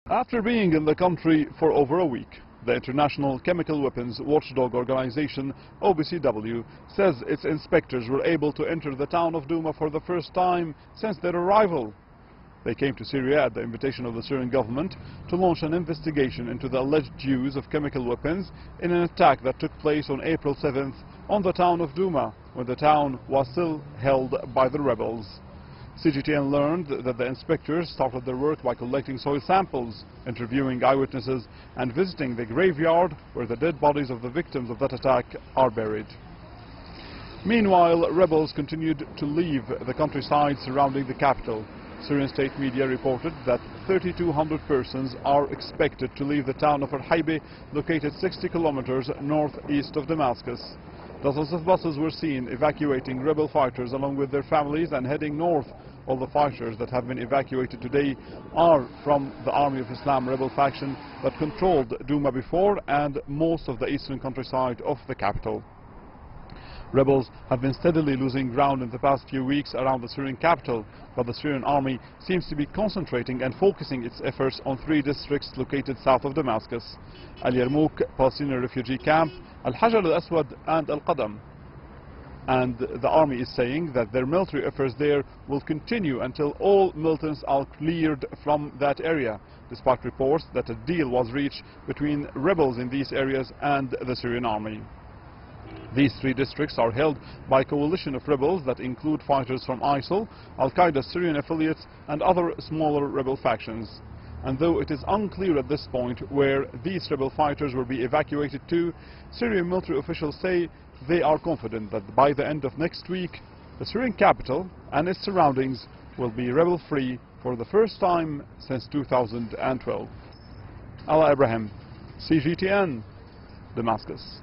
After being in the country for over a week, the International Chemical Weapons Watchdog Organization, OPCW, says its inspectors were able to enter the town of Douma for the first time since their arrival. They came to Syria at the invitation of the Syrian government to launch an investigation into the alleged use of chemical weapons in an attack that took place on April 7th on the town of Douma, when the town was still held by the rebels. CGTN learned that the inspectors started their work by collecting soil samples, interviewing eyewitnesses and visiting the graveyard where the dead bodies of the victims of that attack are buried. Meanwhile, rebels continued to leave the countryside surrounding the capital. Syrian state media reported that 3,200 persons are expected to leave the town of Ebrahim, located 60 kilometers northeast of Damascus. Dozens of buses were seen evacuating rebel fighters along with their families and heading north. All the fighters that have been evacuated today are from the Army of Islam rebel faction that controlled Douma before and most of the eastern countryside of the capital. Rebels have been steadily losing ground in the past few weeks around the Syrian capital, but the Syrian army seems to be concentrating and focusing its efforts on 3 districts located south of Damascus: Al-Yarmouk Palestinian refugee camp, Al-Hajar al-Aswad and Al-Qadam. And the army is saying that their military efforts there will continue until all militants are cleared from that area, despite reports that a deal was reached between rebels in these areas and the Syrian army. These 3 districts are held by a coalition of rebels that include fighters from ISIL, Al-Qaeda's Syrian affiliates and other smaller rebel factions. And though it is unclear at this point where these rebel fighters will be evacuated to, Syrian military officials say they are confident that by the end of next week, the Syrian capital and its surroundings will be rebel-free for the first time since 2012. Alaa Ebrahim, CGTN, Damascus.